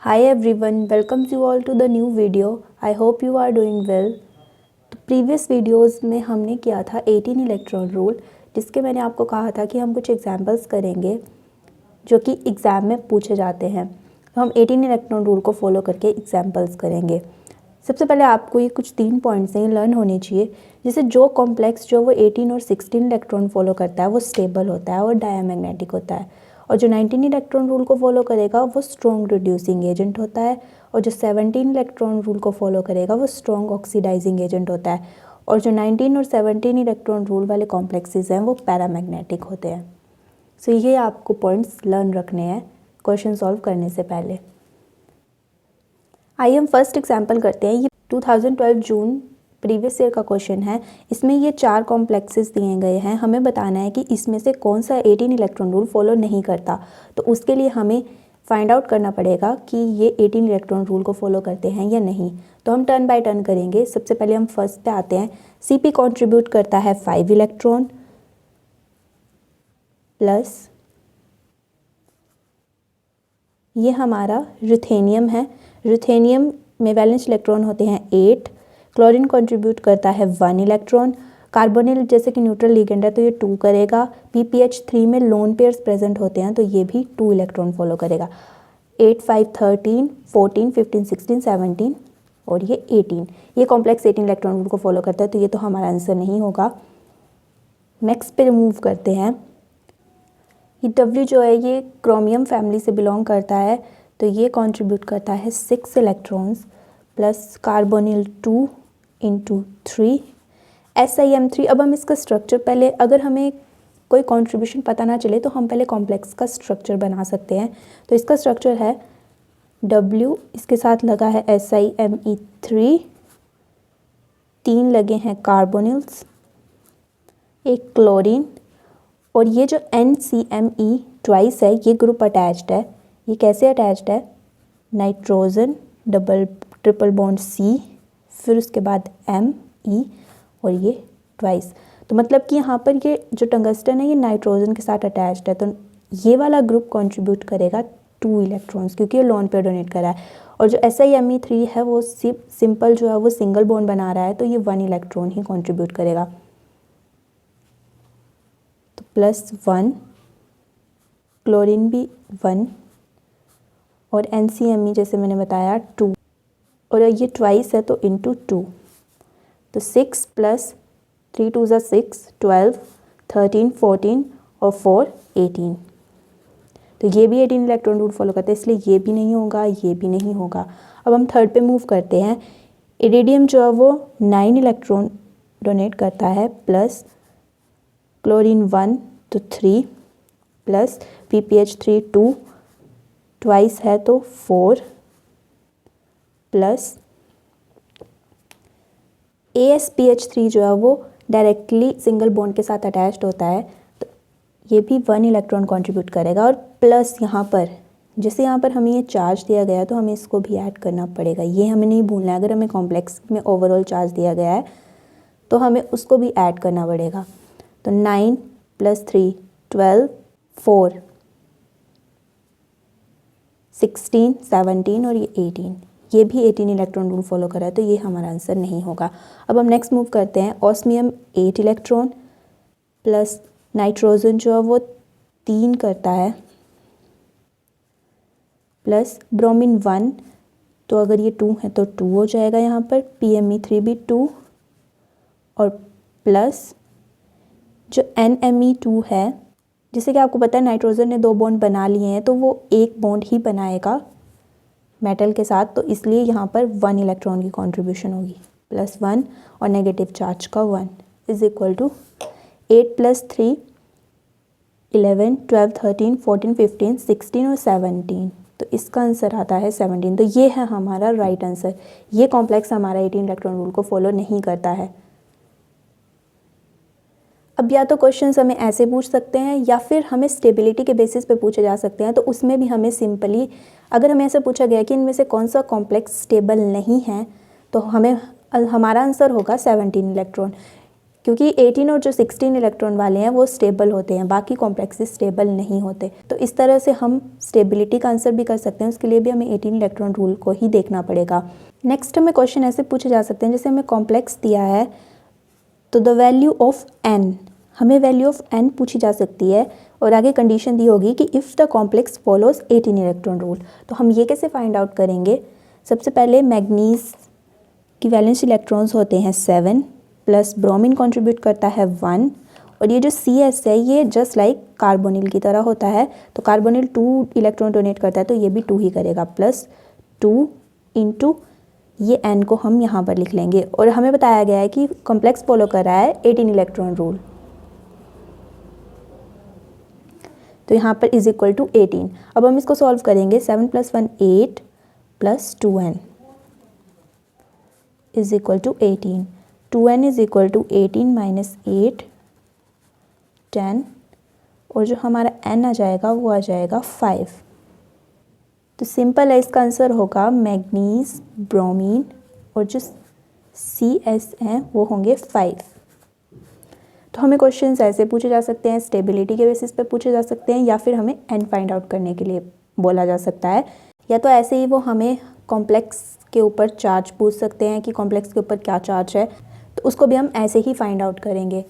Hi everyone, welcomes you all to the new video. I hope you are doing well. तो previous videos में हमने किया था 18 electron rule, जिसके मैंने आपको कहा था कि हम कुछ एग्जांपल्स करेंगे जो कि एग्ज़ाम में पूछे जाते हैं। तो हम 18 इलेक्ट्रॉन रूल को फॉलो करके एग्जांपल्स करेंगे। सबसे पहले आपको ये कुछ 3 पॉइंट्स हैं लर्न होने चाहिए, जिससे जो कॉम्प्लेक्स जो वो 18 और 16 इलेक्ट्रॉन फॉलो करता है वो स्टेबल होता है और डायमैग्नेटिक होता है, और जो 19 इलेक्ट्रॉन रूल को फॉलो करेगा वो स्ट्रॉन्ग रिड्यूसिंग एजेंट होता है, और जो 17 इलेक्ट्रॉन रूल को फॉलो करेगा वो स्ट्रॉन्ग ऑक्सीडाइजिंग एजेंट होता है, और जो 19 और 17 इलेक्ट्रॉन रूल वाले कॉम्प्लेक्सेस हैं वो पैरामैग्नेटिक होते हैं। सो ये आपको पॉइंट्स लर्न रखने हैं क्वेश्चन सॉल्व करने से पहले। आइए हम फर्स्ट एग्जांपल करते हैं। ये 2012 जून प्रीवियस ईयर का क्वेश्चन है। इसमें ये 4 कॉम्प्लेक्सेस दिए गए हैं। हमें बताना है कि इसमें से कौन सा 18 इलेक्ट्रॉन रूल फॉलो नहीं करता। तो उसके लिए हमें फाइंड आउट करना पड़ेगा कि ये 18 इलेक्ट्रॉन रूल को फॉलो करते हैं या नहीं। तो हम टर्न बाय टर्न करेंगे। सबसे पहले हम फर्स्ट पे आते हैं। CP कॉन्ट्रीब्यूट करता है 5 इलेक्ट्रॉन प्लस ये हमारा रुथेनियम है। रुथेनियम में वैलेंस इलेक्ट्रॉन होते हैं 8। क्लोरीन कंट्रीब्यूट करता है 1 इलेक्ट्रॉन। कार्बोनिल जैसे कि न्यूट्रल लिगेंड है तो ये 2 करेगा। PPH3 में लोन पेयर्स प्रेजेंट होते हैं तो ये भी 2 इलेक्ट्रॉन फॉलो करेगा। 8, 5, 13, 14, 15, 16, 17 और ये 18। ये कॉम्प्लेक्स 18 इलेक्ट्रॉन रूल को फॉलो करता है, तो ये तो हमारा आंसर नहीं होगा। नेक्स्ट पे मूव करते हैं। ये W जो है ये क्रोमियम फैमिली से बिलोंग करता है, तो ये कंट्रीब्यूट करता है 6 electrons plus carbonyl 2 into 3 SiM3। अब हम इसका स्ट्रक्चर पहले, अगर हमें कोई कंट्रीब्यूशन पता ना चले तो हम पहले कॉम्प्लेक्स का स्ट्रक्चर बना सकते हैं। तो इसका स्ट्रक्चर है W, इसके साथ लगा है SiMe3, 3 लगे हैं कार्बोनिल्स, एक क्लोरीन, और ये जो NCMe ट्वाइस है ये ग्रुप अटैच्ड है। ये कैसे अटैच्ड है? Nitrogen double triple bond C, फिर उसके बाद Me और ये ट्वाइस। तो मतलब कि यहाँ पर ये जो टंगस्टन है ये नाइट्रोजन के साथ अटैच्ड है, तो ये वाला ग्रुप कंट्रीब्यूट करेगा 2 इलेक्ट्रॉन्स, क्योंकि ये लोन पेयर डोनेट कर रहा है। और जो SiMe3 है वो सिंपल जो है वो सिंगल बॉन्ड बना रहा है, तो ये 1 इलेक्ट्रॉन ही कंट्रीब्यूट करेगा। तो +1, क्लोरीन भी 1 और NCMe जैसे मैंने बताया 2, और ये ट्वाइस है तो इंटू 2, तो 6 + 3 2 = 6, 12, 13, 14 और 4 18। तो ये भी 18 इलेक्ट्रॉन रूल फॉलो करते हैं, इसलिए ये भी नहीं होगा, ये भी नहीं होगा। अब हम थर्ड पे मूव करते हैं। इरिडियम जो है वो 9 इलेक्ट्रॉन डोनेट करता है, प्लस क्लोरीन 1 तो 3 प्लस PPH3 2, ट्वाइस है तो 4 प्लस AsPH3 जो है वो डायरेक्टली सिंगल बॉन्ड के साथ अटैच्ड होता है, तो ये भी 1 इलेक्ट्रॉन कंट्रीब्यूट करेगा। और प्लस यहाँ पर जैसे यहाँ पर हमें ये चार्ज दिया गया है तो हमें इसको भी ऐड करना पड़ेगा, ये हमें नहीं भूलना है। अगर हमें कॉम्प्लेक्स में ओवरऑल चार्ज दिया गया है तो हमें उसको भी ऐड करना पड़ेगा। तो 9 + 3 12, 4 16, 17 और ये 18। ये भी 18 इलेक्ट्रॉन रूल फॉलो कर रहा है, तो ये हमारा आंसर नहीं होगा। अब हम नेक्स्ट मूव करते हैं। ऑस्मियम 8 इलेक्ट्रॉन प्लस नाइट्रोजन जो है वो 3 करता है, प्लस ब्रोमीन 1, तो अगर ये 2 है तो 2 हो जाएगा यहाँ पर। PMe3 भी 2 और प्लस जो NMe2 है, जैसे कि आपको पता है नाइट्रोजन ने 2 बॉन्ड बना लिए हैं तो वो एक बॉन्ड ही बनाएगा मेटल के साथ, तो इसलिए यहाँ पर 1 इलेक्ट्रॉन की कंट्रीब्यूशन होगी, +1 और नेगेटिव चार्ज का 1 = 8 + 3 11, 12, 13, 14, 15, 16 और 17। तो इसका आंसर आता है 17। तो ये है हमारा राइट आंसर। ये कॉम्प्लेक्स हमारा 18 इलेक्ट्रॉन रूल को फॉलो नहीं करता है। अब या तो क्वेश्चंस हमें ऐसे पूछ सकते हैं या फिर हमें स्टेबिलिटी के बेसिस पे पूछे जा सकते हैं। तो उसमें भी हमें सिंपली, अगर हमें ऐसे पूछा गया कि इनमें से कौन सा कॉम्प्लेक्स स्टेबल नहीं है, तो हमारा आंसर होगा 17 इलेक्ट्रॉन। क्योंकि 18 और जो 16 इलेक्ट्रॉन वाले हैं वो स्टेबल होते हैं, बाकी कॉम्प्लेक्सेस स्टेबल नहीं होते। तो इस तरह से हम स्टेबिलिटी का आंसर भी कर सकते हैं, उसके लिए भी हमें 18 इलेक्ट्रॉन रूल को ही देखना पड़ेगा। नेक्स्ट हमें क्वेश्चन ऐसे पूछे जा सकते हैं, जैसे हमें कॉम्प्लेक्स दिया है तो द वैल्यू ऑफ एन, हमें वैल्यू ऑफ एन पूछी जा सकती है और आगे कंडीशन दी होगी कि if the complex follows 18 electron rule. तो हम ये कैसे फाइंड आउट करेंगे? सबसे पहले मैग्नीज की वैलेंस इलेक्ट्रॉन्स होते हैं 7 प्लस ब्रोमीन कंट्रीब्यूट करता है 1, और ये जो CS है ये जस्ट लाइक कार्बोनिल की तरह होता है, तो कार्बोनिल 2 इलेक्ट्रॉन डोनेट करता है तो ये भी 2 ही करेगा, प्लस 2 इंटू ये n को हम यहाँ पर लिख लेंगे। और हमें बताया गया है कि कॉम्प्लेक्स फॉलो कर रहा है 18 इलेक्ट्रॉन रूल, तो यहाँ पर इज इक्वल टू 18। अब हम इसको सॉल्व करेंगे, 7 + 1 8 plus 2n is equal to 18। 2n is equal to 18 minus 8 10, और जो हमारा n आ जाएगा वो आ जाएगा 5। तो सिंपल है, इसका आंसर होगा मैग्नीज, ब्रोमीन और जो CS हैं वो होंगे 5। तो हमें क्वेश्चंस ऐसे पूछे जा सकते हैं, स्टेबिलिटी के बेसिस पे पूछे जा सकते हैं, या फिर हमें n फाइंड आउट करने के लिए बोला जा सकता है, या तो ऐसे ही वो हमें कॉम्प्लेक्स के ऊपर चार्ज पूछ सकते हैं कि कॉम्प्लेक्स के ऊपर क्या चार्ज है, तो उसको भी हम ऐसे ही फाइंड आउट करेंगे।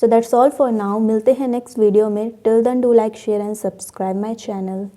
So that's all for now, मिलते हैं नेक्स्ट वीडियो में। Till then do like, share and subscribe my channel.